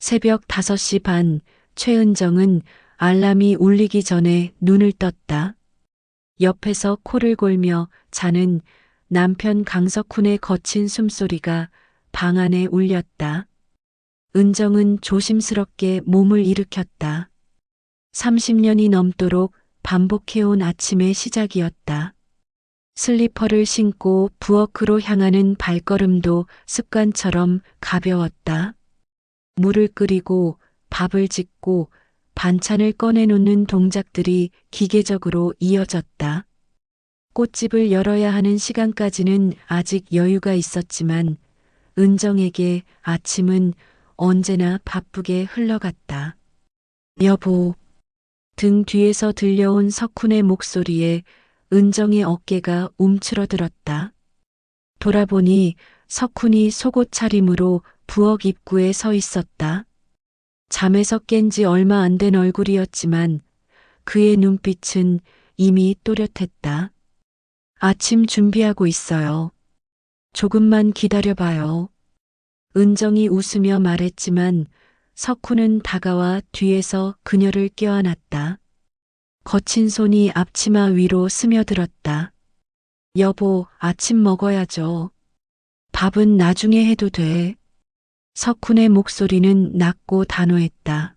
새벽 5시 반, 최은정은 알람이 울리기 전에 눈을 떴다. 옆에서 코를 골며 자는 남편 강석훈의 거친 숨소리가 방 안에 울렸다. 은정은 조심스럽게 몸을 일으켰다. 30년이 넘도록 반복해온 아침의 시작이었다. 슬리퍼를 신고 부엌으로 향하는 발걸음도 습관처럼 가벼웠다. 물을 끓이고 밥을 짓고 반찬을 꺼내놓는 동작들이 기계적으로 이어졌다. 꽃집을 열어야 하는 시간까지는 아직 여유가 있었지만 은정에게 아침은 언제나 바쁘게 흘러갔다. 여보. 등 뒤에서 들려온 석훈의 목소리에 은정의 어깨가 움츠러들었다. 돌아보니 석훈이 속옷 차림으로 부엌 입구에 서 있었다. 잠에서 깬 지 얼마 안 된 얼굴이었지만 그의 눈빛은 이미 또렷했다. 아침 준비하고 있어요. 조금만 기다려봐요. 은정이 웃으며 말했지만 석훈은 다가와 뒤에서 그녀를 껴안았다. 거친 손이 앞치마 위로 스며들었다. 여보, 아침 먹어야죠. 밥은 나중에 해도 돼. 석훈의 목소리는 낮고 단호했다.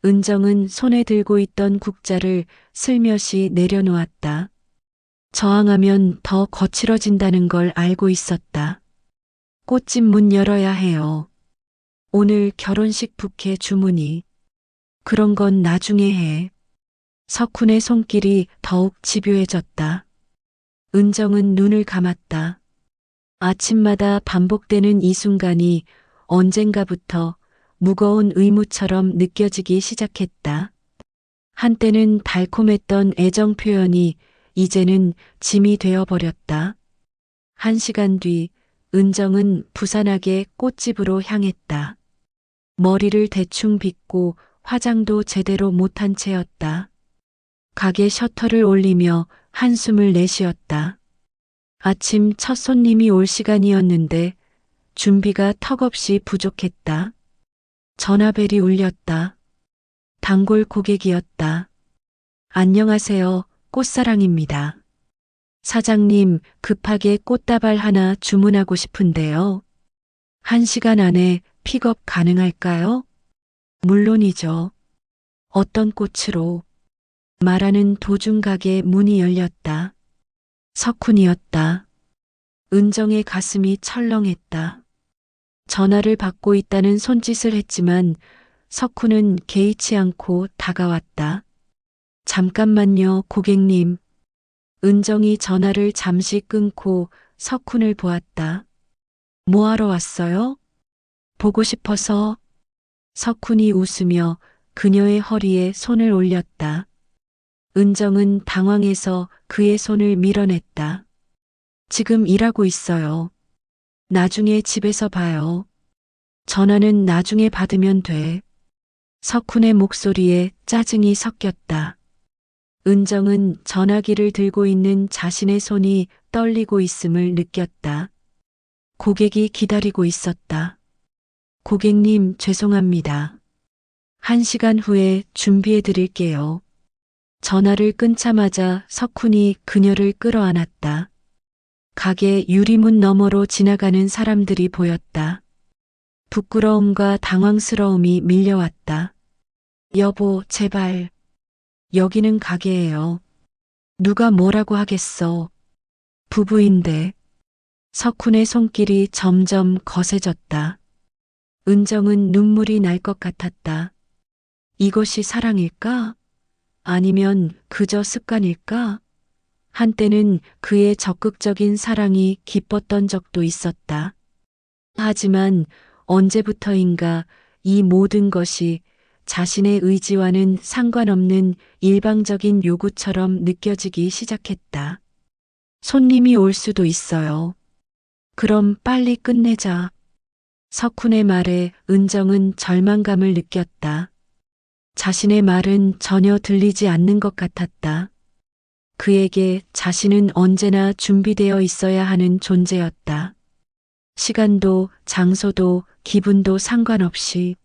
은정은 손에 들고 있던 국자를 슬며시 내려놓았다. 저항하면 더 거칠어진다는 걸 알고 있었다. 꽃집 문 열어야 해요. 오늘 결혼식 부케 주문이. 그런 건 나중에 해. 석훈의 손길이 더욱 집요해졌다. 은정은 눈을 감았다. 아침마다 반복되는 이 순간이 언젠가부터 무거운 의무처럼 느껴지기 시작했다. 한때는 달콤했던 애정 표현이 이제는 짐이 되어버렸다. 1시간 뒤 은정은 부산하게 꽃집으로 향했다. 머리를 대충 빗고 화장도 제대로 못한 채였다. 가게 셔터를 올리며 한숨을 내쉬었다. 아침 첫 손님이 올 시간이었는데 준비가 턱없이 부족했다. 전화벨이 울렸다. 단골 고객이었다. 안녕하세요, 꽃사랑입니다. 사장님, 급하게 꽃다발 하나 주문하고 싶은데요. 1시간 안에 픽업 가능할까요? 물론이죠. 어떤 꽃으로? 말하는 도중 가게 문이 열렸다. 석훈이었다. 은정의 가슴이 철렁했다. 전화를 받고 있다는 손짓을 했지만 석훈은 개의치 않고 다가왔다. 잠깐만요, 고객님. 은정이 전화를 잠시 끊고 석훈을 보았다. 뭐하러 왔어요? 보고 싶어서. 석훈이 웃으며 그녀의 허리에 손을 올렸다. 은정은 당황해서 그의 손을 밀어냈다. 지금 일하고 있어요. 나중에 집에서 봐요. 전화는 나중에 받으면 돼. 석훈의 목소리에 짜증이 섞였다. 은정은 전화기를 들고 있는 자신의 손이 떨리고 있음을 느꼈다. 고객이 기다리고 있었다. 고객님, 죄송합니다. 1시간 후에 준비해 드릴게요. 전화를 끊자마자 석훈이 그녀를 끌어안았다. 가게 유리문 너머로 지나가는 사람들이 보였다. 부끄러움과 당황스러움이 밀려왔다. 여보, 제발. 여기는 가게예요. 누가 뭐라고 하겠어. 부부인데. 석훈의 손길이 점점 거세졌다. 은정은 눈물이 날 것 같았다. 이것이 사랑일까? 아니면 그저 습관일까? 한때는 그의 적극적인 사랑이 기뻤던 적도 있었다. 하지만 언제부터인가 이 모든 것이 자신의 의지와는 상관없는 일방적인 요구처럼 느껴지기 시작했다. 손님이 올 수도 있어요. 그럼 빨리 끝내자. 석훈의 말에 은정은 절망감을 느꼈다. 자신의 말은 전혀 들리지 않는 것 같았다. 그에게 자신은 언제나 준비되어 있어야 하는 존재였다. 시간도 장소도 기분도 상관없이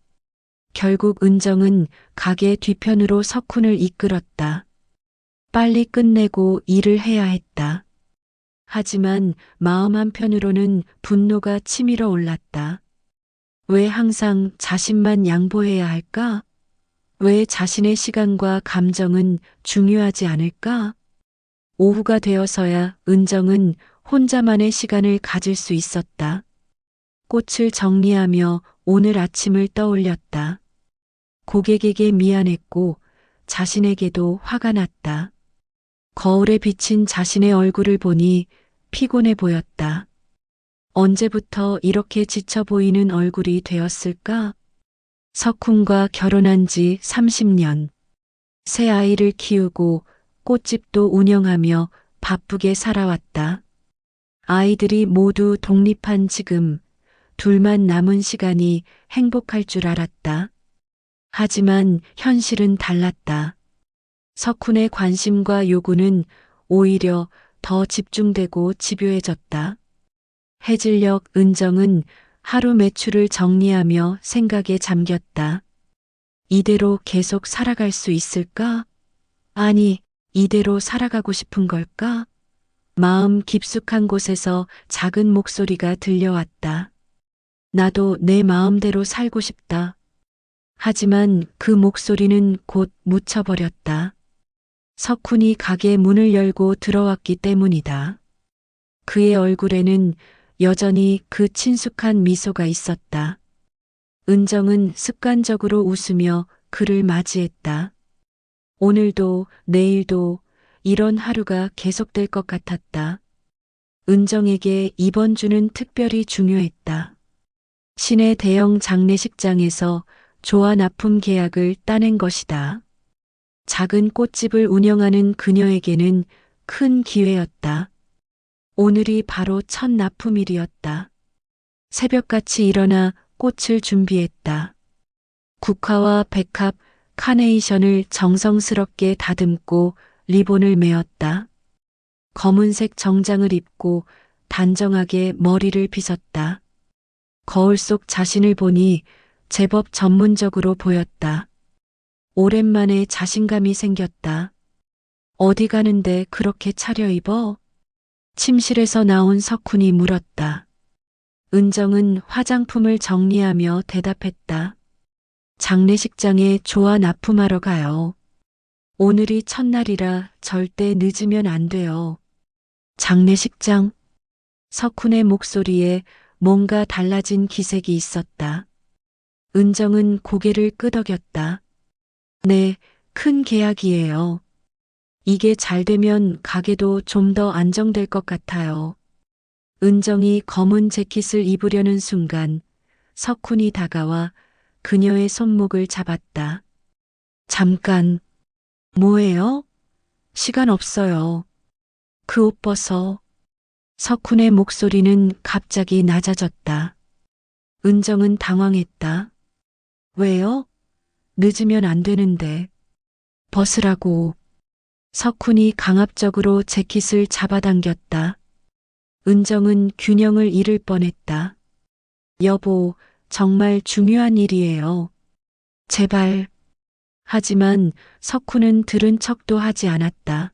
결국 은정은 가게 뒤편으로 석훈을 이끌었다. 빨리 끝내고 일을 해야 했다. 하지만 마음 한편으로는 분노가 치밀어 올랐다. 왜 항상 자신만 양보해야 할까? 왜 자신의 시간과 감정은 중요하지 않을까? 오후가 되어서야 은정은 혼자만의 시간을 가질 수 있었다. 꽃을 정리하며 오늘 아침을 떠올렸다. 고객에게 미안했고 자신에게도 화가 났다. 거울에 비친 자신의 얼굴을 보니 피곤해 보였다. 언제부터 이렇게 지쳐 보이는 얼굴이 되었을까? 석훈과 결혼한 지 30년. 새 아이를 키우고 꽃집도 운영하며 바쁘게 살아왔다. 아이들이 모두 독립한 지금 둘만 남은 시간이 행복할 줄 알았다. 하지만 현실은 달랐다. 석훈의 관심과 요구는 오히려 더 집중되고 집요해졌다. 해질녘 은정은 하루 매출을 정리하며 생각에 잠겼다. 이대로 계속 살아갈 수 있을까? 아니, 이대로 살아가고 싶은 걸까? 마음 깊숙한 곳에서 작은 목소리가 들려왔다. 나도 내 마음대로 살고 싶다. 하지만 그 목소리는 곧 묻혀버렸다. 석훈이 가게 문을 열고 들어왔기 때문이다. 그의 얼굴에는 여전히 그 친숙한 미소가 있었다. 은정은 습관적으로 웃으며 그를 맞이했다. 오늘도 내일도 이런 하루가 계속될 것 같았다. 은정에게 이번 주는 특별히 중요했다. 시내 대형 장례식장에서 조화 납품 계약을 따낸 것이다. 작은 꽃집을 운영하는 그녀에게는 큰 기회였다. 오늘이 바로 첫 납품일이었다. 새벽같이 일어나 꽃을 준비했다. 국화와 백합, 카네이션을 정성스럽게 다듬고 리본을 메었다. 검은색 정장을 입고 단정하게 머리를 빗었다. 거울 속 자신을 보니 제법 전문적으로 보였다. 오랜만에 자신감이 생겼다. 어디 가는데 그렇게 차려입어? 침실에서 나온 석훈이 물었다. 은정은 화장품을 정리하며 대답했다. 장례식장에 조화 납품하러 가요. 오늘이 첫날이라 절대 늦으면 안 돼요. 장례식장? 석훈의 목소리에 뭔가 달라진 기색이 있었다. 은정은 고개를 끄덕였다. 네, 큰 계약이에요. 이게 잘 되면 가게도 좀 더 안정될 것 같아요. 은정이 검은 재킷을 입으려는 순간 석훈이 다가와 그녀의 손목을 잡았다. 잠깐, 뭐예요? 시간 없어요. 그 옷 벗어. 석훈의 목소리는 갑자기 낮아졌다. 은정은 당황했다. 왜요? 늦으면 안 되는데. 벗으라고. 석훈이 강압적으로 재킷을 잡아당겼다. 은정은 균형을 잃을 뻔했다. 여보, 정말 중요한 일이에요. 제발. 하지만 석훈은 들은 척도 하지 않았다.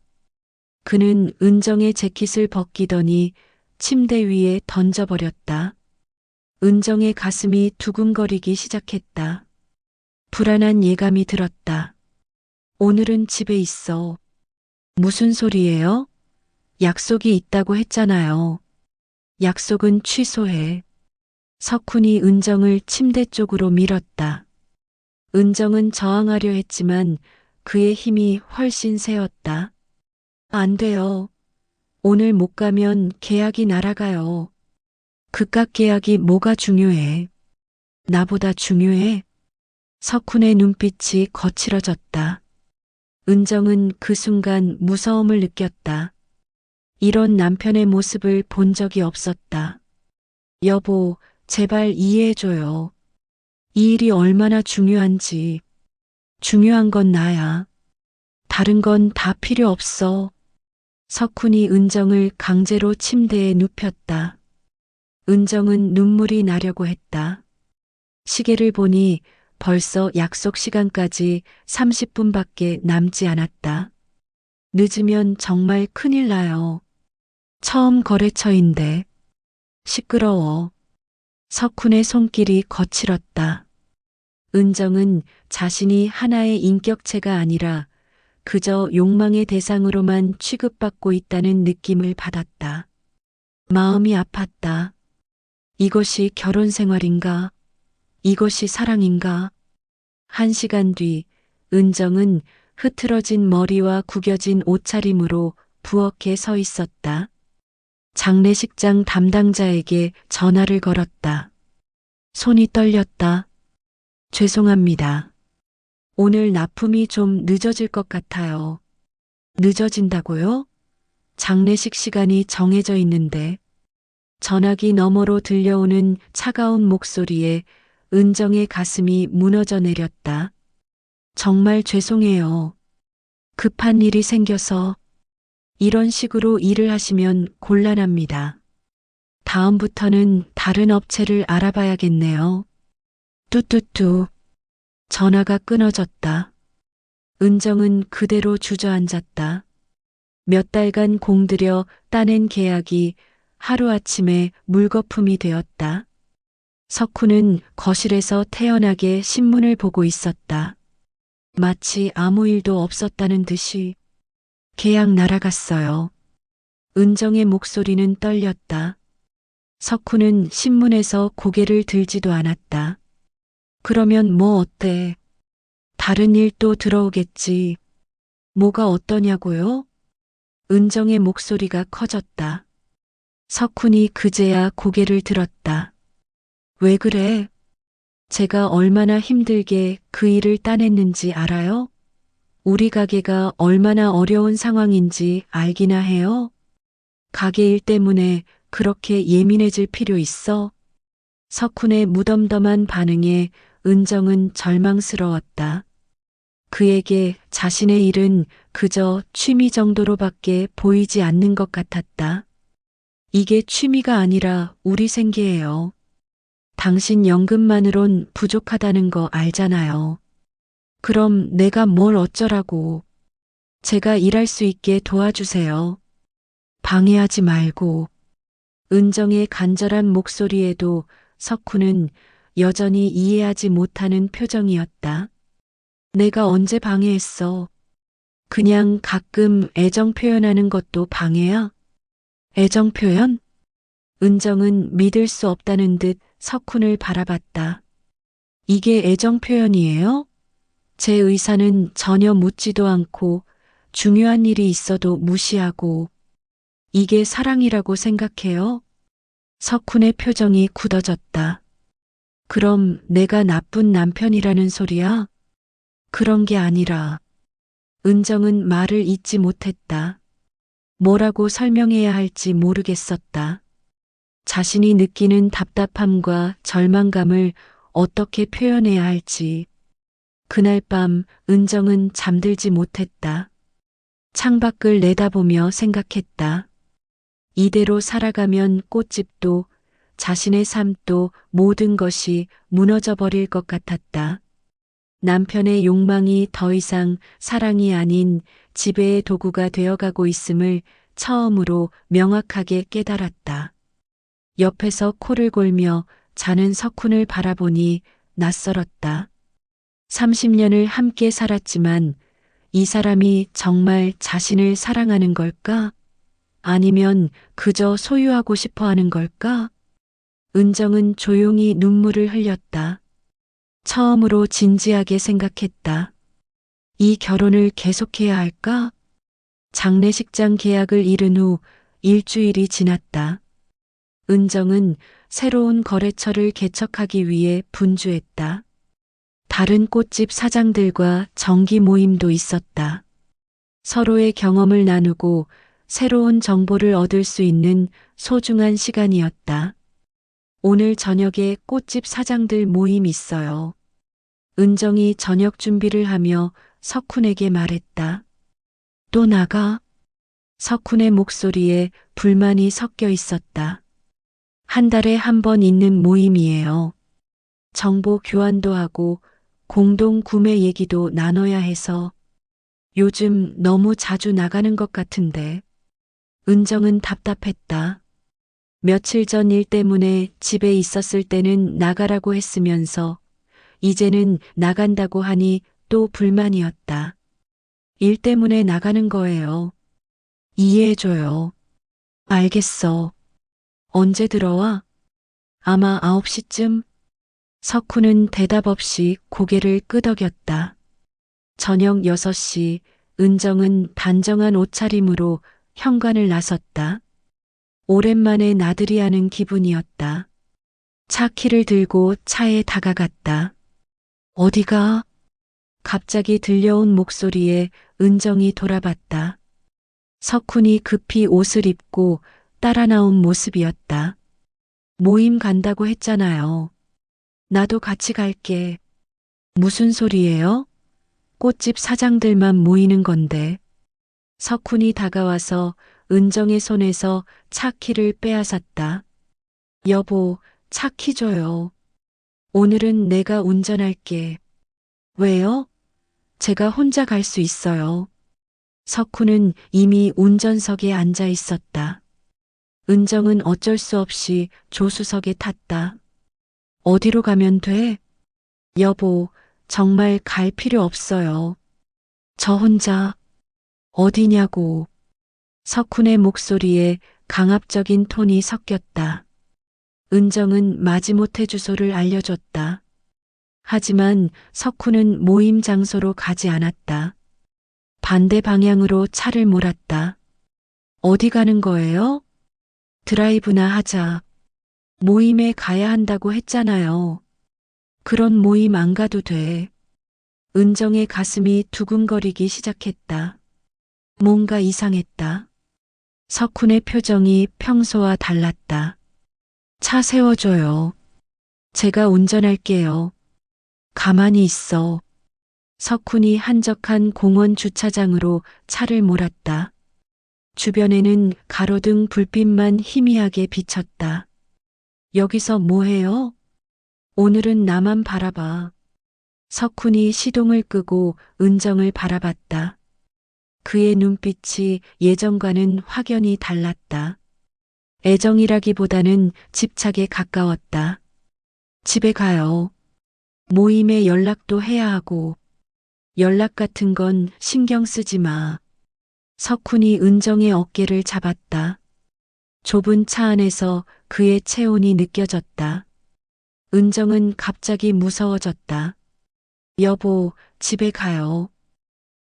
그는 은정의 재킷을 벗기더니 침대 위에 던져버렸다. 은정의 가슴이 두근거리기 시작했다. 불안한 예감이 들었다. 오늘은 집에 있어. 무슨 소리예요? 약속이 있다고 했잖아요. 약속은 취소해. 석훈이 은정을 침대 쪽으로 밀었다. 은정은 저항하려 했지만 그의 힘이 훨씬 세었다. 안 돼요. 오늘 못 가면 계약이 날아가요. 그깟 계약이 뭐가 중요해? 나보다 중요해? 석훈의 눈빛이 거칠어졌다. 은정은 그 순간 무서움을 느꼈다. 이런 남편의 모습을 본 적이 없었다. 여보, 제발 이해해줘요. 이 일이 얼마나 중요한지. 중요한 건 나야. 다른 건 다 필요 없어. 석훈이 은정을 강제로 침대에 눕혔다. 은정은 눈물이 나려고 했다. 시계를 보니 벌써 약속 시간까지 30분밖에 남지 않았다. 늦으면 정말 큰일 나요. 처음 거래처인데. 시끄러워. 석훈의 손길이 거칠었다. 은정은 자신이 하나의 인격체가 아니라 그저 욕망의 대상으로만 취급받고 있다는 느낌을 받았다. 마음이 아팠다. 이것이 결혼 생활인가? 이것이 사랑인가? 1시간 뒤, 은정은 흐트러진 머리와 구겨진 옷차림으로 부엌에 서 있었다. 장례식장 담당자에게 전화를 걸었다. 손이 떨렸다. 죄송합니다. 오늘 납품이 좀 늦어질 것 같아요. 늦어진다고요? 장례식 시간이 정해져 있는데. 전화기 너머로 들려오는 차가운 목소리에 은정의 가슴이 무너져 내렸다. 정말 죄송해요. 급한 일이 생겨서. 이런 식으로 일을 하시면 곤란합니다. 다음부터는 다른 업체를 알아봐야겠네요. 뚜뚜뚜. 전화가 끊어졌다. 은정은 그대로 주저앉았다. 몇 달간 공들여 따낸 계약이 하루아침에 물거품이 되었다. 석훈은 거실에서 태연하게 신문을 보고 있었다. 마치 아무 일도 없었다는 듯이. 계약 날아갔어요. 은정의 목소리는 떨렸다. 석훈은 신문에서 고개를 들지도 않았다. 그러면 뭐 어때? 다른 일 또 들어오겠지. 뭐가 어떠냐고요? 은정의 목소리가 커졌다. 석훈이 그제야 고개를 들었다. 왜 그래? 제가 얼마나 힘들게 그 일을 따냈는지 알아요? 우리 가게가 얼마나 어려운 상황인지 알기나 해요? 가게 일 때문에 그렇게 예민해질 필요 있어? 석훈의 무덤덤한 반응에 은정은 절망스러웠다. 그에게 자신의 일은 그저 취미 정도로밖에 보이지 않는 것 같았다. 이게 취미가 아니라 우리 생계예요. 당신 연금만으론 부족하다는 거 알잖아요. 그럼 내가 뭘 어쩌라고. 제가 일할 수 있게 도와주세요. 방해하지 말고. 은정의 간절한 목소리에도 석훈은 여전히 이해하지 못하는 표정이었다. 내가 언제 방해했어? 그냥 가끔 애정 표현하는 것도 방해야? 애정 표현? 은정은 믿을 수 없다는 듯 석훈을 바라봤다. 이게 애정 표현이에요? 제 의사는 전혀 묻지도 않고 중요한 일이 있어도 무시하고. 이게 사랑이라고 생각해요? 석훈의 표정이 굳어졌다. 그럼 내가 나쁜 남편이라는 소리야? 그런 게 아니라. 은정은 말을 잇지 못했다. 뭐라고 설명해야 할지 모르겠었다. 자신이 느끼는 답답함과 절망감을 어떻게 표현해야 할지. 그날 밤 은정은 잠들지 못했다. 창밖을 내다보며 생각했다. 이대로 살아가면 꽃집도 자신의 삶도 모든 것이 무너져 버릴 것 같았다. 남편의 욕망이 더 이상 사랑이 아닌 지배의 도구가 되어가고 있음을 처음으로 명확하게 깨달았다. 옆에서 코를 골며 자는 석훈을 바라보니 낯설었다. 30년을 함께 살았지만 이 사람이 정말 자신을 사랑하는 걸까? 아니면 그저 소유하고 싶어 하는 걸까? 은정은 조용히 눈물을 흘렸다. 처음으로 진지하게 생각했다. 이 결혼을 계속해야 할까? 장례식장 계약을 이른 후 일주일이 지났다. 은정은 새로운 거래처를 개척하기 위해 분주했다. 다른 꽃집 사장들과 정기 모임도 있었다. 서로의 경험을 나누고 새로운 정보를 얻을 수 있는 소중한 시간이었다. 오늘 저녁에 꽃집 사장들 모임 있어요. 은정이 저녁 준비를 하며 석훈에게 말했다. 또 나가? 석훈의 목소리에 불만이 섞여 있었다. 한 달에 한 번 있는 모임이에요. 정보 교환도 하고 공동 구매 얘기도 나눠야 해서 요즘 너무 자주 나가는 것 같은데. 은정은 답답했다. 며칠 전 일 때문에 집에 있었을 때는 나가라고 했으면서 이제는 나간다고 하니 또 불만이었다. 일 때문에 나가는 거예요. 이해해줘요. 알겠어. 언제 들어와? 아마 9시쯤? 석훈은 대답 없이 고개를 끄덕였다. 저녁 6시, 은정은 단정한 옷차림으로 현관을 나섰다. 오랜만에 나들이 하는 기분이었다. 차 키를 들고 차에 다가갔다. 어디가? 갑자기 들려온 목소리에 은정이 돌아봤다. 석훈이 급히 옷을 입고 따라 나온 모습이었다. 모임 간다고 했잖아요. 나도 같이 갈게. 무슨 소리예요? 꽃집 사장들만 모이는 건데. 석훈이 다가와서 은정의 손에서 차 키를 빼앗았다. 여보, 차 키 줘요. 오늘은 내가 운전할게. 왜요? 제가 혼자 갈 수 있어요. 석훈은 이미 운전석에 앉아 있었다. 은정은 어쩔 수 없이 조수석에 탔다. 어디로 가면 돼? 여보, 정말 갈 필요 없어요. 저 혼자. 어디냐고. 석훈의 목소리에 강압적인 톤이 섞였다. 은정은 마지못해 주소를 알려줬다. 하지만 석훈은 모임 장소로 가지 않았다. 반대 방향으로 차를 몰았다. 어디 가는 거예요? 드라이브나 하자. 모임에 가야 한다고 했잖아요. 그런 모임 안 가도 돼. 은정의 가슴이 두근거리기 시작했다. 뭔가 이상했다. 석훈의 표정이 평소와 달랐다. 차 세워줘요. 제가 운전할게요. 가만히 있어. 석훈이 한적한 공원 주차장으로 차를 몰았다. 주변에는 가로등 불빛만 희미하게 비쳤다. 여기서 뭐 해요? 오늘은 나만 바라봐. 석훈이 시동을 끄고 은정을 바라봤다. 그의 눈빛이 예전과는 확연히 달랐다. 애정이라기보다는 집착에 가까웠다. 집에 가요. 모임에 연락도 해야 하고. 연락 같은 건 신경 쓰지 마. 석훈이 은정의 어깨를 잡았다. 좁은 차 안에서 그의 체온이 느껴졌다. 은정은 갑자기 무서워졌다. 여보, 집에 가요.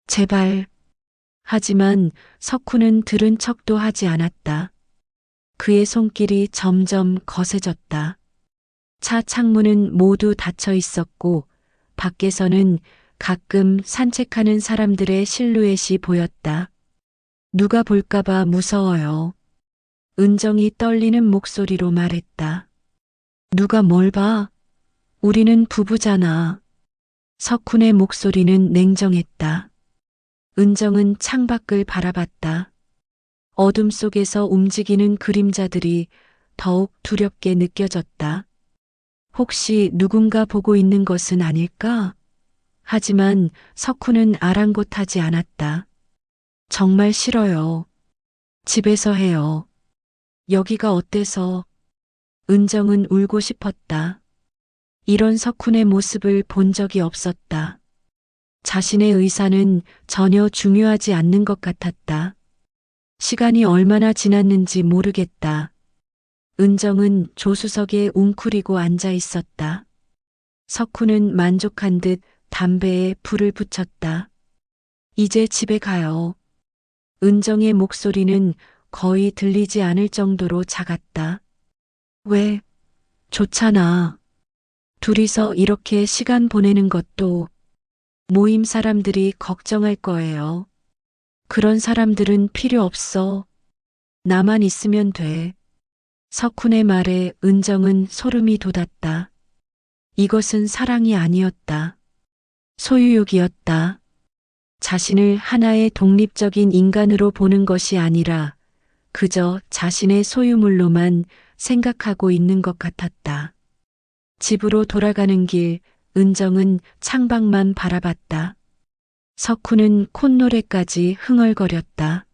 제발. 하지만 석훈은 들은 척도 하지 않았다. 그의 손길이 점점 거세졌다. 차 창문은 모두 닫혀 있었고 밖에서는 가끔 산책하는 사람들의 실루엣이 보였다. 누가 볼까봐 무서워요. 은정이 떨리는 목소리로 말했다. 누가 뭘 봐? 우리는 부부잖아. 석훈의 목소리는 냉정했다. 은정은 창밖을 바라봤다. 어둠 속에서 움직이는 그림자들이 더욱 두렵게 느껴졌다. 혹시 누군가 보고 있는 것은 아닐까? 하지만 석훈은 아랑곳하지 않았다. 정말 싫어요. 집에서 해요. 여기가 어때서? 은정은 울고 싶었다. 이런 석훈의 모습을 본 적이 없었다. 자신의 의사는 전혀 중요하지 않는 것 같았다. 시간이 얼마나 지났는지 모르겠다. 은정은 조수석에 웅크리고 앉아 있었다. 석훈은 만족한 듯 담배에 불을 붙였다. 이제 집에 가요. 은정의 목소리는 거의 들리지 않을 정도로 작았다. 왜? 좋잖아. 둘이서 이렇게 시간 보내는 것도 모임 사람들이 걱정할 거예요. 그런 사람들은 필요 없어. 나만 있으면 돼. 석훈의 말에 은정은 소름이 돋았다. 이것은 사랑이 아니었다. 소유욕이었다. 자신을 하나의 독립적인 인간으로 보는 것이 아니라 그저 자신의 소유물로만 생각하고 있는 것 같았다. 집으로 돌아가는 길 은정은 창밖만 바라봤다. 석훈은 콧노래까지 흥얼거렸다.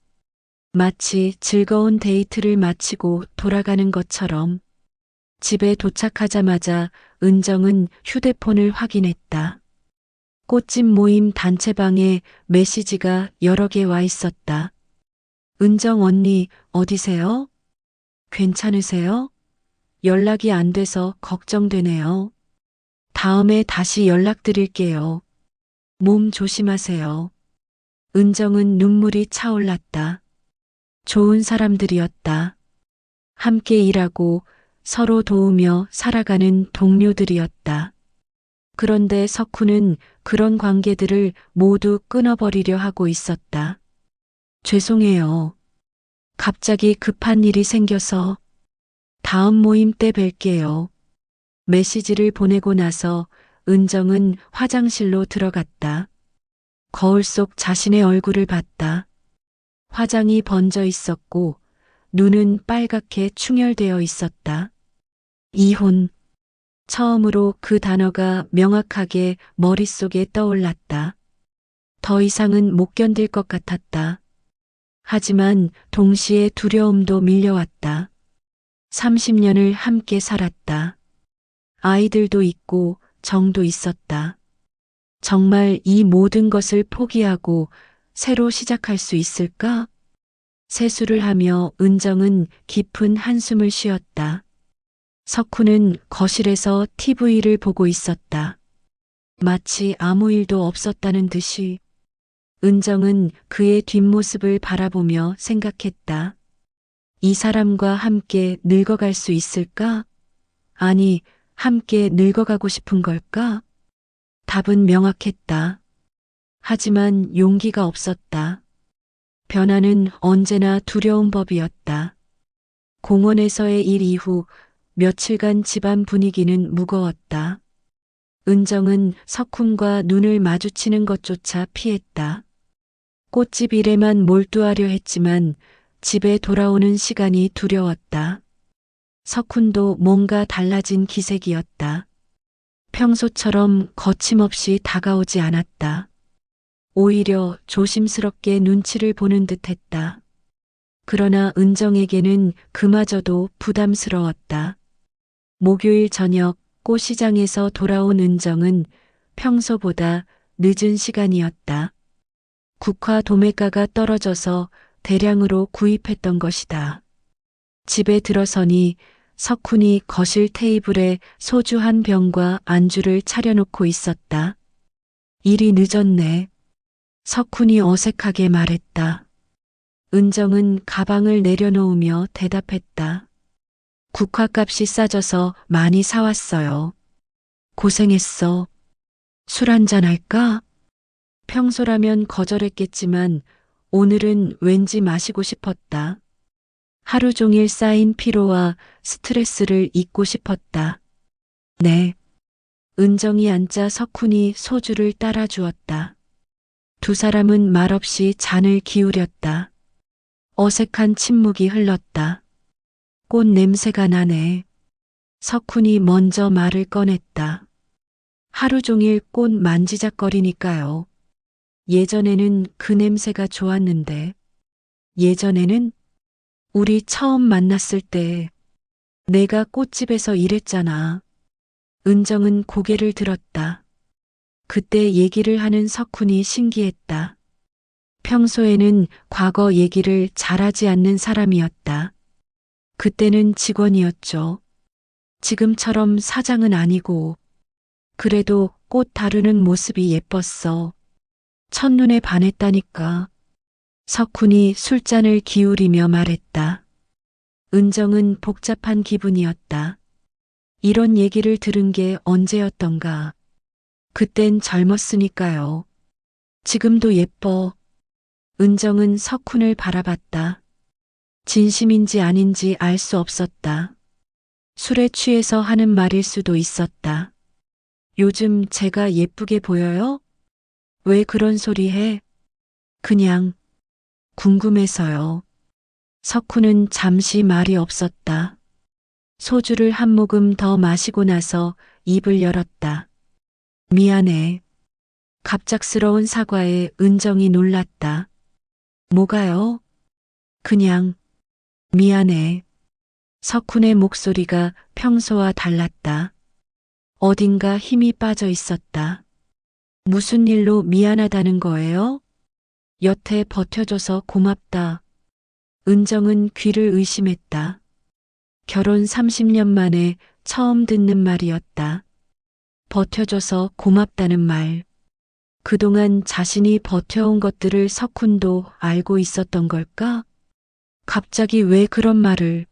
마치 즐거운 데이트를 마치고 돌아가는 것처럼. 집에 도착하자마자 은정은 휴대폰을 확인했다. 꽃집 모임 단체방에 메시지가 여러 개 와 있었다. 은정 언니, 어디세요? 괜찮으세요? 연락이 안 돼서 걱정되네요. 다음에 다시 연락드릴게요. 몸 조심하세요. 은정은 눈물이 차올랐다. 좋은 사람들이었다. 함께 일하고 서로 도우며 살아가는 동료들이었다. 그런데 석훈은 그런 관계들을 모두 끊어버리려 하고 있었다. 죄송해요. 갑자기 급한 일이 생겨서 다음 모임 때 뵐게요. 메시지를 보내고 나서 은정은 화장실로 들어갔다. 거울 속 자신의 얼굴을 봤다. 화장이 번져 있었고 눈은 빨갛게 충혈되어 있었다. 이혼. 처음으로 그 단어가 명확하게 머릿속에 떠올랐다. 더 이상은 못 견딜 것 같았다. 하지만 동시에 두려움도 밀려왔다. 30년을 함께 살았다. 아이들도 있고 정도 있었다. 정말 이 모든 것을 포기하고 새로 시작할 수 있을까? 세수를 하며 은정은 깊은 한숨을 쉬었다. 석훈은 거실에서 TV를 보고 있었다. 마치 아무 일도 없었다는 듯이. 은정은 그의 뒷모습을 바라보며 생각했다. 이 사람과 함께 늙어갈 수 있을까? 아니, 함께 늙어가고 싶은 걸까? 답은 명확했다. 하지만 용기가 없었다. 변화는 언제나 두려운 법이었다. 공원에서의 일 이후 며칠간 집안 분위기는 무거웠다. 은정은 석훈과 눈을 마주치는 것조차 피했다. 꽃집 일에만 몰두하려 했지만 집에 돌아오는 시간이 두려웠다. 석훈도 뭔가 달라진 기색이었다. 평소처럼 거침없이 다가오지 않았다. 오히려 조심스럽게 눈치를 보는 듯했다. 그러나 은정에게는 그마저도 부담스러웠다. 목요일 저녁 꽃시장에서 돌아온 은정은 평소보다 늦은 시간이었다. 국화 도매가가 떨어져서 대량으로 구입했던 것이다. 집에 들어서니 석훈이 거실 테이블에 소주 한 병과 안주를 차려놓고 있었다. 일이 늦었네. 석훈이 어색하게 말했다. 은정은 가방을 내려놓으며 대답했다. 국화값이 싸져서 많이 사왔어요. 고생했어. 술 한잔 할까? 평소라면 거절했겠지만 오늘은 왠지 마시고 싶었다. 하루 종일 쌓인 피로와 스트레스를 잊고 싶었다. 네. 은정이 앉자 석훈이 소주를 따라 주었다. 두 사람은 말없이 잔을 기울였다. 어색한 침묵이 흘렀다. 꽃 냄새가 나네. 석훈이 먼저 말을 꺼냈다. 하루 종일 꽃 만지작거리니까요. 예전에는 그 냄새가 좋았는데. 예전에는 우리 처음 만났을 때 내가 꽃집에서 일했잖아. 은정은 고개를 들었다. 그때 얘기를 하는 석훈이 신기했다. 평소에는 과거 얘기를 잘하지 않는 사람이었다. 그때는 직원이었죠. 지금처럼 사장은 아니고. 그래도 꽃 다루는 모습이 예뻤어. 첫눈에 반했다니까. 석훈이 술잔을 기울이며 말했다. 은정은 복잡한 기분이었다. 이런 얘기를 들은 게 언제였던가. 그땐 젊었으니까요. 지금도 예뻐. 은정은 석훈을 바라봤다. 진심인지 아닌지 알 수 없었다. 술에 취해서 하는 말일 수도 있었다. 요즘 제가 예쁘게 보여요? 왜 그런 소리 해? 그냥 궁금해서요. 석훈은 잠시 말이 없었다. 소주를 한 모금 더 마시고 나서 입을 열었다. 미안해. 갑작스러운 사과에 은정이 놀랐다. 뭐가요? 그냥 미안해. 석훈의 목소리가 평소와 달랐다. 어딘가 힘이 빠져 있었다. 무슨 일로 미안하다는 거예요? 여태 버텨줘서 고맙다. 은정은 귀를 의심했다. 결혼 30년 만에 처음 듣는 말이었다. 버텨줘서 고맙다는 말. 그동안 자신이 버텨온 것들을 석훈도 알고 있었던 걸까? 갑자기 왜 그런 말을?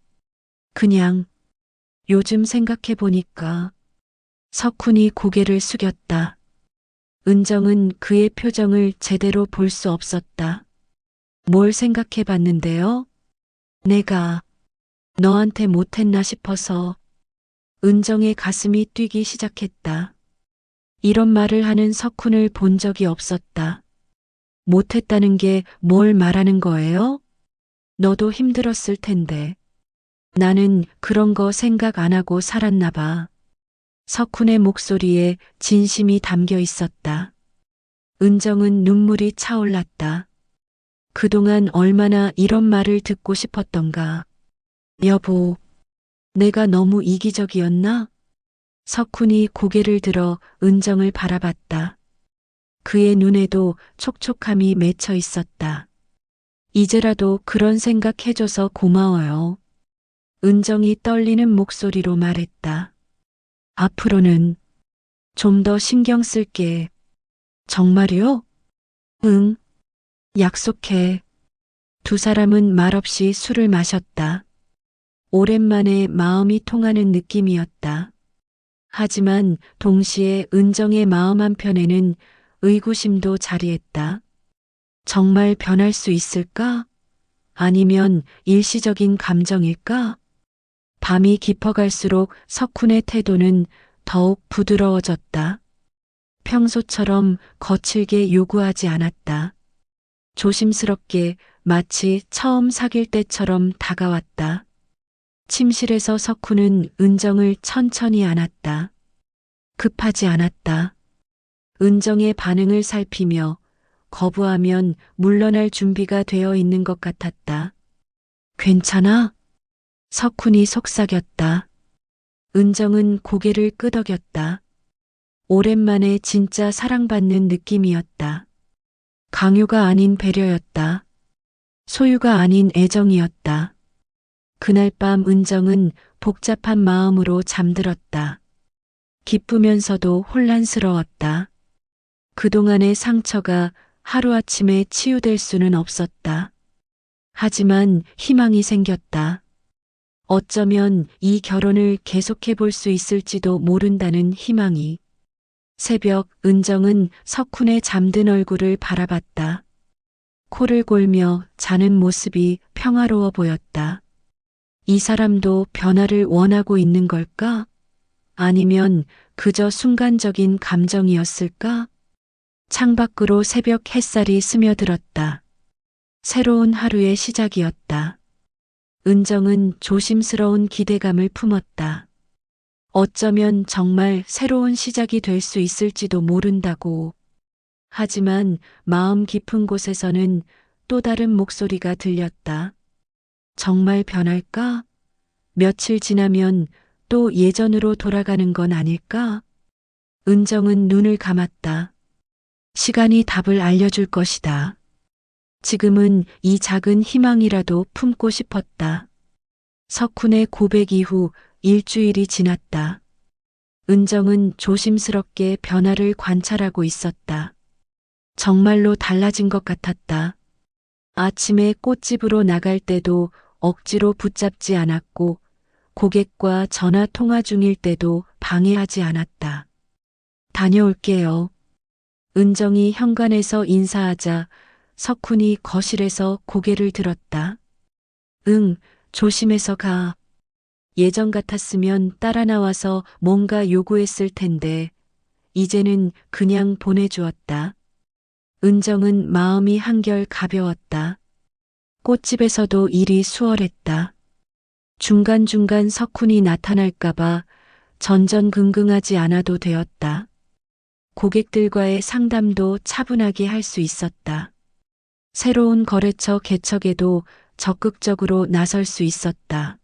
그냥 요즘 생각해 보니까. 석훈이 고개를 숙였다. 은정은 그의 표정을 제대로 볼 수 없었다. 뭘 생각해 봤는데요? 내가 너한테 못했나 싶어서. 은정의 가슴이 뛰기 시작했다. 이런 말을 하는 석훈을 본 적이 없었다. 못했다는 게 뭘 말하는 거예요? 너도 힘들었을 텐데. 나는 그런 거 생각 안 하고 살았나 봐. 석훈의 목소리에 진심이 담겨 있었다. 은정은 눈물이 차올랐다. 그동안 얼마나 이런 말을 듣고 싶었던가. 여보, 내가 너무 이기적이었나? 석훈이 고개를 들어 은정을 바라봤다. 그의 눈에도 촉촉함이 맺혀 있었다. 이제라도 그런 생각해줘서 고마워요. 은정이 떨리는 목소리로 말했다. 앞으로는 좀 더 신경 쓸게. 정말요? 응, 약속해. 두 사람은 말없이 술을 마셨다. 오랜만에 마음이 통하는 느낌이었다. 하지만 동시에 은정의 마음 한편에는 의구심도 자리했다. 정말 변할 수 있을까? 아니면 일시적인 감정일까? 밤이 깊어갈수록 석훈의 태도는 더욱 부드러워졌다. 평소처럼 거칠게 요구하지 않았다. 조심스럽게 마치 처음 사귈 때처럼 다가왔다. 침실에서 석훈은 은정을 천천히 안았다. 급하지 않았다. 은정의 반응을 살피며 거부하면 물러날 준비가 되어 있는 것 같았다. 괜찮아? 석훈이 속삭였다. 은정은 고개를 끄덕였다. 오랜만에 진짜 사랑받는 느낌이었다. 강요가 아닌 배려였다. 소유가 아닌 애정이었다. 그날 밤 은정은 복잡한 마음으로 잠들었다. 기쁘면서도 혼란스러웠다. 그동안의 상처가 하루아침에 치유될 수는 없었다. 하지만 희망이 생겼다. 어쩌면 이 결혼을 계속해 볼 수 있을지도 모른다는 희망이. 새벽 은정은 석훈의 잠든 얼굴을 바라봤다. 코를 골며 자는 모습이 평화로워 보였다. 이 사람도 변화를 원하고 있는 걸까? 아니면 그저 순간적인 감정이었을까? 창밖으로 새벽 햇살이 스며들었다. 새로운 하루의 시작이었다. 은정은 조심스러운 기대감을 품었다. 어쩌면 정말 새로운 시작이 될 수 있을지도 모른다고. 하지만 마음 깊은 곳에서는 또 다른 목소리가 들렸다. 정말 변할까? 며칠 지나면 또 예전으로 돌아가는 건 아닐까? 은정은 눈을 감았다. 시간이 답을 알려줄 것이다. 지금은 이 작은 희망이라도 품고 싶었다. 석훈의 고백 이후 일주일이 지났다. 은정은 조심스럽게 변화를 관찰하고 있었다. 정말로 달라진 것 같았다. 아침에 꽃집으로 나갈 때도 억지로 붙잡지 않았고 고객과 전화 통화 중일 때도 방해하지 않았다. 다녀올게요. 은정이 현관에서 인사하자 석훈이 거실에서 고개를 들었다. 응, 조심해서 가. 예전 같았으면 따라 나와서 뭔가 요구했을 텐데 이제는 그냥 보내주었다. 은정은 마음이 한결 가벼웠다. 꽃집에서도 일이 수월했다. 중간중간 석훈이 나타날까봐 전전긍긍하지 않아도 되었다. 고객들과의 상담도 차분하게 할 수 있었다. 새로운 거래처 개척에도 적극적으로 나설 수 있었다.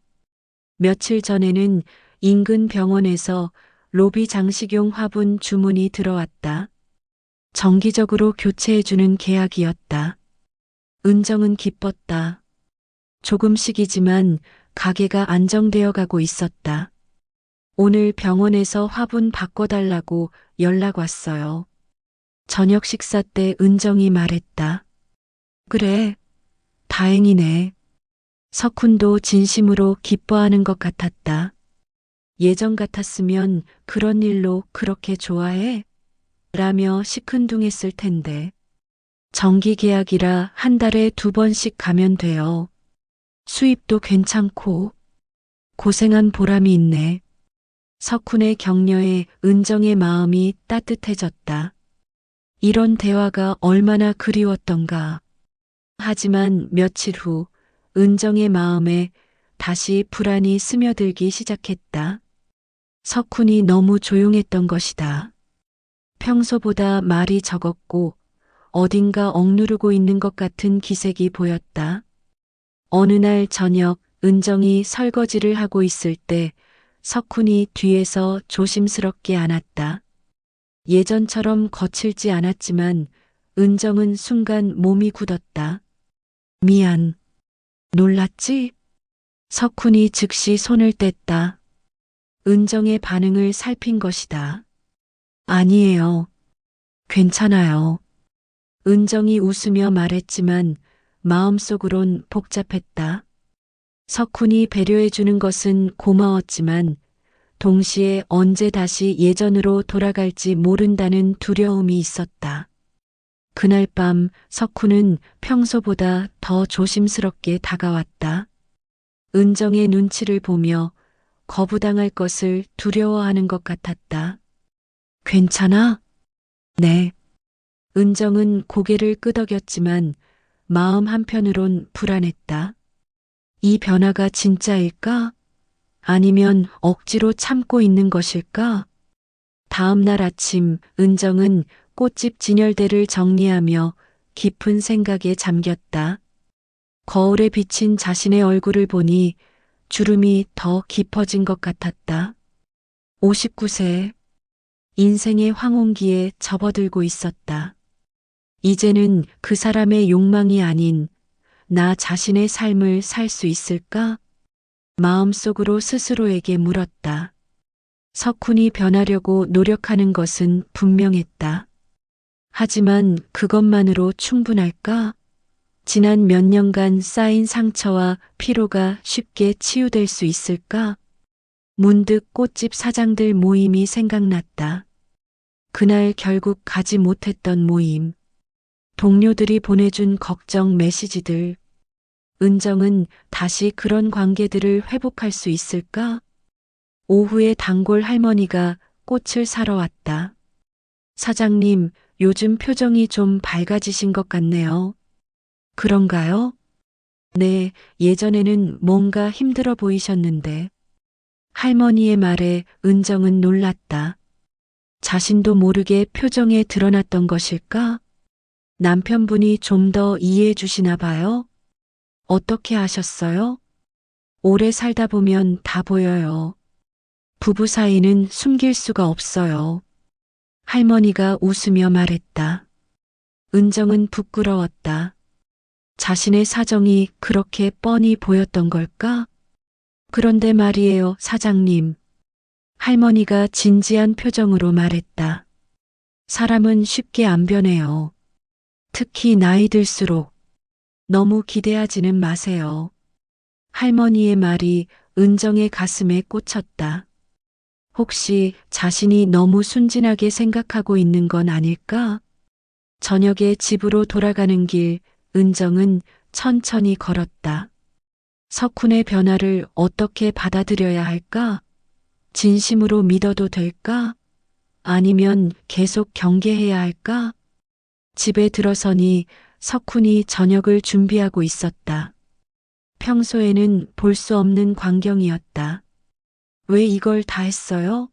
며칠 전에는 인근 병원에서 로비 장식용 화분 주문이 들어왔다. 정기적으로 교체해주는 계약이었다. 은정은 기뻤다. 조금씩이지만 가게가 안정되어 가고 있었다. 오늘 병원에서 화분 바꿔달라고 연락 왔어요. 저녁 식사 때 은정이 말했다. 그래, 다행이네. 석훈도 진심으로 기뻐하는 것 같았다. 예전 같았으면 그런 일로 그렇게 좋아해? 라며 시큰둥했을 텐데. 정기 계약이라 한 달에 2번씩 가면 돼요. 수입도 괜찮고 고생한 보람이 있네. 석훈의 격려에 은정의 마음이 따뜻해졌다. 이런 대화가 얼마나 그리웠던가. 하지만 며칠 후 은정의 마음에 다시 불안이 스며들기 시작했다. 석훈이 너무 조용했던 것이다. 평소보다 말이 적었고 어딘가 억누르고 있는 것 같은 기색이 보였다. 어느 날 저녁 은정이 설거지를 하고 있을 때 석훈이 뒤에서 조심스럽게 안았다. 예전처럼 거칠지 않았지만 은정은 순간 몸이 굳었다. 미안. 놀랐지? 석훈이 즉시 손을 뗐다. 은정의 반응을 살핀 것이다. 아니에요. 괜찮아요. 은정이 웃으며 말했지만 마음속으론 복잡했다. 석훈이 배려해주는 것은 고마웠지만 동시에 언제 다시 예전으로 돌아갈지 모른다는 두려움이 있었다. 그날 밤 석훈은 평소보다 더 조심스럽게 다가왔다. 은정의 눈치를 보며 거부당할 것을 두려워하는 것 같았다. 괜찮아? 네. 은정은 고개를 끄덕였지만 마음 한편으론 불안했다. 이 변화가 진짜일까? 아니면 억지로 참고 있는 것일까? 다음 날 아침 은정은 꽃집 진열대를 정리하며 깊은 생각에 잠겼다. 거울에 비친 자신의 얼굴을 보니 주름이 더 깊어진 것 같았다. 59세. 인생의 황혼기에 접어들고 있었다. 이제는 그 사람의 욕망이 아닌 나 자신의 삶을 살 수 있을까? 마음속으로 스스로에게 물었다. 석훈이 변하려고 노력하는 것은 분명했다. 하지만 그것만으로 충분할까? 지난 몇 년간 쌓인 상처와 피로가 쉽게 치유될 수 있을까? 문득 꽃집 사장들 모임이 생각났다. 그날 결국 가지 못했던 모임. 동료들이 보내준 걱정 메시지들. 은정은 다시 그런 관계들을 회복할 수 있을까? 오후에 단골 할머니가 꽃을 사러 왔다. 사장님, 요즘 표정이 좀 밝아지신 것 같네요. 그런가요? 네, 예전에는 뭔가 힘들어 보이셨는데. 할머니의 말에 은정은 놀랐다. 자신도 모르게 표정에 드러났던 것일까? 남편분이 좀 더 이해해 주시나 봐요? 어떻게 아셨어요? 오래 살다 보면 다 보여요. 부부 사이는 숨길 수가 없어요. 할머니가 웃으며 말했다. 은정은 부끄러웠다. 자신의 사정이 그렇게 뻔히 보였던 걸까? 그런데 말이에요, 사장님. 할머니가 진지한 표정으로 말했다. 사람은 쉽게 안 변해요. 특히 나이 들수록 너무 기대하지는 마세요. 할머니의 말이 은정의 가슴에 꽂혔다. 혹시 자신이 너무 순진하게 생각하고 있는 건 아닐까? 저녁에 집으로 돌아가는 길, 은정은 천천히 걸었다. 석훈의 변화를 어떻게 받아들여야 할까? 진심으로 믿어도 될까? 아니면 계속 경계해야 할까? 집에 들어서니 석훈이 저녁을 준비하고 있었다. 평소에는 볼 수 없는 광경이었다. 왜 이걸 다 했어요?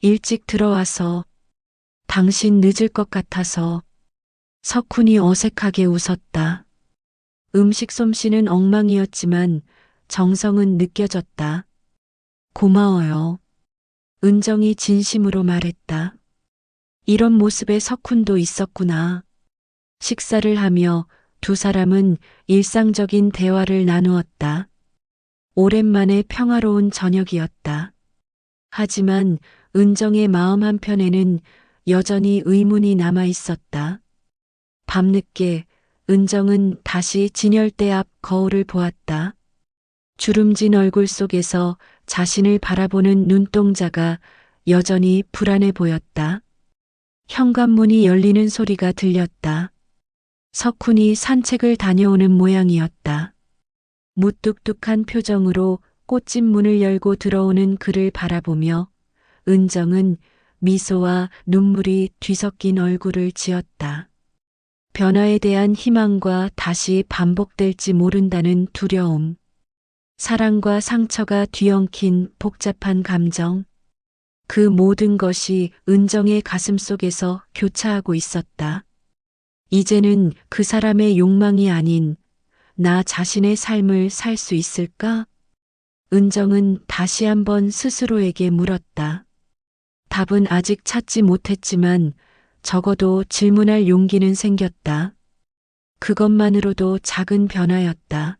일찍 들어와서 당신 늦을 것 같아서. 석훈이 어색하게 웃었다. 음식 솜씨는 엉망이었지만 정성은 느껴졌다. 고마워요. 은정이 진심으로 말했다. 이런 모습의 석훈도 있었구나. 식사를 하며 두 사람은 일상적인 대화를 나누었다. 오랜만에 평화로운 저녁이었다. 하지만 은정의 마음 한편에는 여전히 의문이 남아 있었다. 밤늦게 은정은 다시 진열대 앞 거울을 보았다. 주름진 얼굴 속에서 자신을 바라보는 눈동자가 여전히 불안해 보였다. 현관문이 열리는 소리가 들렸다. 석훈이 산책을 다녀오는 모양이었다. 무뚝뚝한 표정으로 꽃집 문을 열고 들어오는 그를 바라보며 은정은 미소와 눈물이 뒤섞인 얼굴을 지었다. 변화에 대한 희망과 다시 반복될지 모른다는 두려움. 사랑과 상처가 뒤엉킨 복잡한 감정. 그 모든 것이 은정의 가슴 속에서 교차하고 있었다. 이제는 그 사람의 욕망이 아닌 나 자신의 삶을 살 수 있을까? 은정은 다시 한번 스스로에게 물었다. 답은 아직 찾지 못했지만 적어도 질문할 용기는 생겼다. 그것만으로도 작은 변화였다.